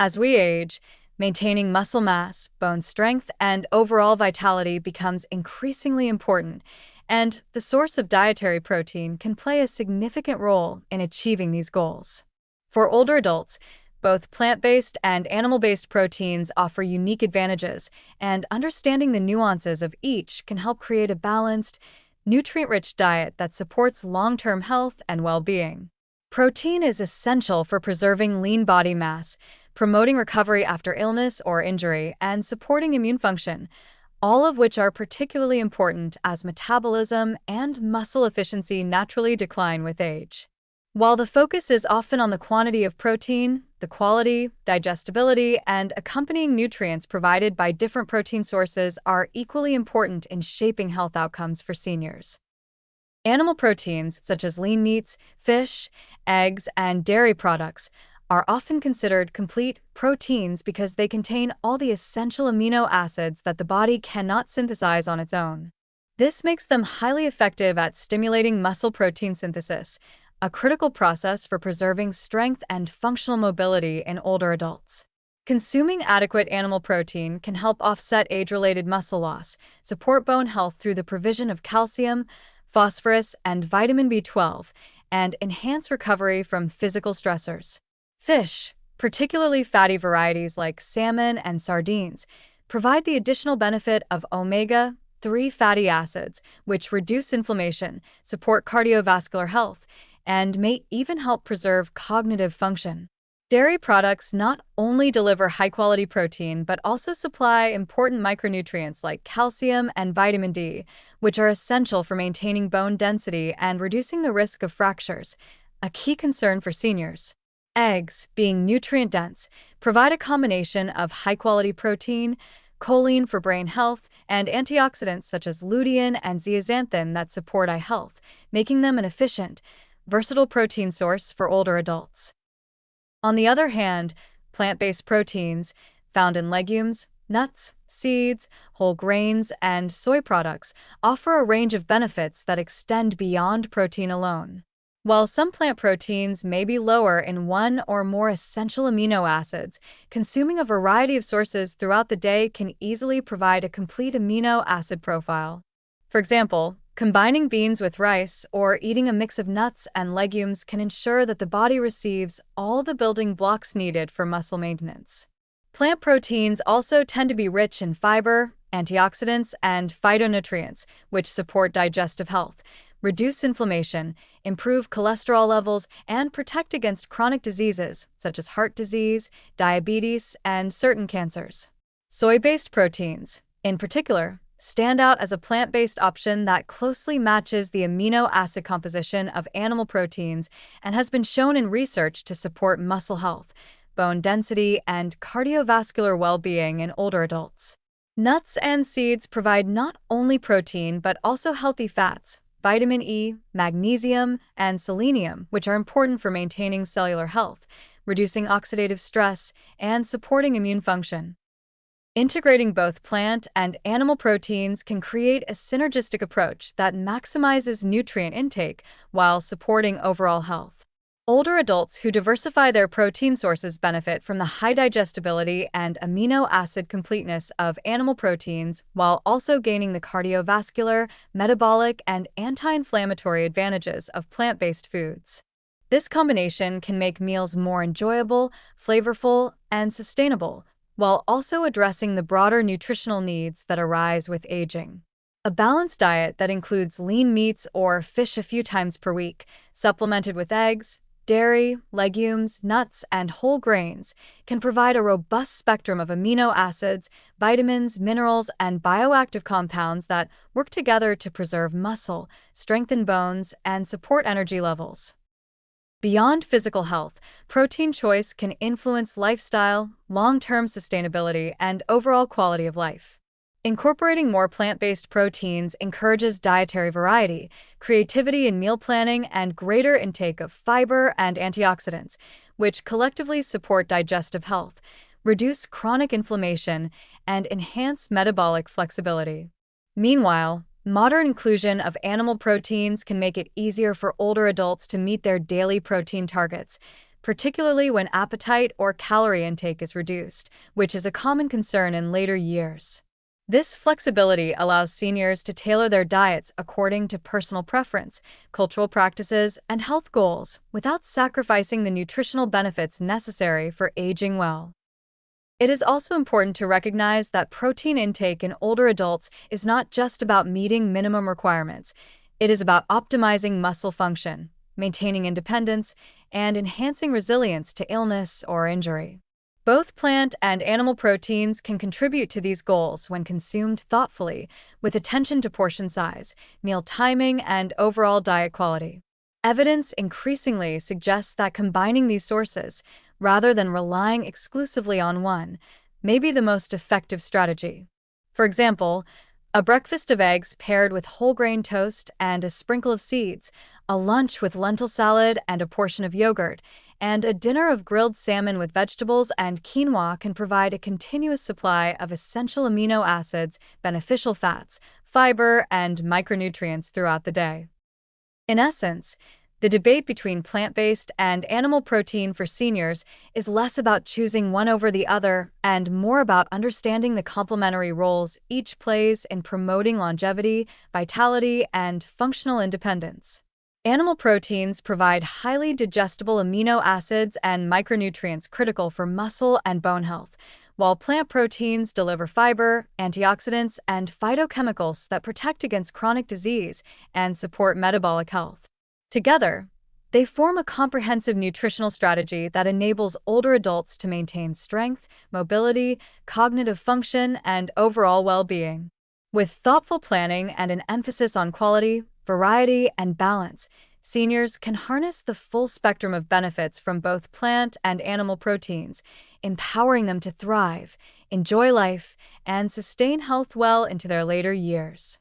As we age, maintaining muscle mass, bone strength, and overall vitality becomes increasingly important, and the source of dietary protein can play a significant role in achieving these goals. For older adults, both plant-based and animal-based proteins offer unique advantages, and understanding the nuances of each can help create a balanced, nutrient-rich diet that supports long-term health and well-being. Protein is essential for preserving lean body mass, promoting recovery after illness or injury, and supporting immune function, all of which are particularly important as metabolism and muscle efficiency naturally decline with age. While the focus is often on the quantity of protein, the quality, digestibility, and accompanying nutrients provided by different protein sources are equally important in shaping health outcomes for seniors. Animal proteins, such as lean meats, fish, eggs, and dairy products, are often considered complete proteins because they contain all the essential amino acids that the body cannot synthesize on its own. This makes them highly effective at stimulating muscle protein synthesis, a critical process for preserving strength and functional mobility in older adults. Consuming adequate animal protein can help offset age-related muscle loss, support bone health through the provision of calcium, phosphorus, and vitamin B12, and enhance recovery from physical stressors. Fish, particularly fatty varieties like salmon and sardines, provide the additional benefit of omega-3 fatty acids, which reduce inflammation, support cardiovascular health, and may even help preserve cognitive function. Dairy products not only deliver high-quality protein but also supply important micronutrients like calcium and vitamin D, which are essential for maintaining bone density and reducing the risk of fractures, a key concern for seniors. Eggs, being nutrient-dense, provide a combination of high-quality protein, choline for brain health, and antioxidants such as lutein and zeaxanthin that support eye health, making them an efficient, versatile protein source for older adults. On the other hand, plant-based proteins, found in legumes, nuts, seeds, whole grains, and soy products, offer a range of benefits that extend beyond protein alone. While some plant proteins may be lower in one or more essential amino acids, consuming a variety of sources throughout the day can easily provide a complete amino acid profile. For example, combining beans with rice or eating a mix of nuts and legumes can ensure that the body receives all the building blocks needed for muscle maintenance. Plant proteins also tend to be rich in fiber, antioxidants, and phytonutrients, which support digestive health, reduce inflammation, improve cholesterol levels, and protect against chronic diseases such as heart disease, diabetes, and certain cancers. Soy-based proteins, in particular, stand out as a plant-based option that closely matches the amino acid composition of animal proteins and has been shown in research to support muscle health, bone density, and cardiovascular well-being in older adults. Nuts and seeds provide not only protein but also healthy fats, vitamin E, magnesium, and selenium, which are important for maintaining cellular health, reducing oxidative stress, and supporting immune function. Integrating both plant and animal proteins can create a synergistic approach that maximizes nutrient intake while supporting overall health. Older adults who diversify their protein sources benefit from the high digestibility and amino acid completeness of animal proteins while also gaining the cardiovascular, metabolic, and anti-inflammatory advantages of plant-based foods. This combination can make meals more enjoyable, flavorful, and sustainable, while also addressing the broader nutritional needs that arise with aging. A balanced diet that includes lean meats or fish a few times per week, supplemented with eggs, dairy, legumes, nuts, and whole grains, can provide a robust spectrum of amino acids, vitamins, minerals, and bioactive compounds that work together to preserve muscle, strengthen bones, and support energy levels. Beyond physical health, protein choice can influence lifestyle, long-term sustainability, and overall quality of life. Incorporating more plant-based proteins encourages dietary variety, creativity in meal planning, and greater intake of fiber and antioxidants, which collectively support digestive health, reduce chronic inflammation, and enhance metabolic flexibility. Meanwhile, modern inclusion of animal proteins can make it easier for older adults to meet their daily protein targets, particularly when appetite or calorie intake is reduced, which is a common concern in later years. This flexibility allows seniors to tailor their diets according to personal preference, cultural practices, and health goals without sacrificing the nutritional benefits necessary for aging well. It is also important to recognize that protein intake in older adults is not just about meeting minimum requirements. It is about optimizing muscle function, maintaining independence, and enhancing resilience to illness or injury. Both plant and animal proteins can contribute to these goals when consumed thoughtfully, with attention to portion size, meal timing, and overall diet quality. Evidence increasingly suggests that combining these sources, rather than relying exclusively on one, may be the most effective strategy. For example, a breakfast of eggs paired with whole grain toast and a sprinkle of seeds, a lunch with lentil salad and a portion of yogurt, and a dinner of grilled salmon with vegetables and quinoa can provide a continuous supply of essential amino acids, beneficial fats, fiber, and micronutrients throughout the day. In essence, the debate between plant-based and animal protein for seniors is less about choosing one over the other and more about understanding the complementary roles each plays in promoting longevity, vitality, and functional independence. Animal proteins provide highly digestible amino acids and micronutrients critical for muscle and bone health, while plant proteins deliver fiber, antioxidants, and phytochemicals that protect against chronic disease and support metabolic health. Together, they form a comprehensive nutritional strategy that enables older adults to maintain strength, mobility, cognitive function, and overall well-being. With thoughtful planning and an emphasis on quality, variety, and balance, seniors can harness the full spectrum of benefits from both plant and animal proteins, empowering them to thrive, enjoy life, and sustain health well into their later years.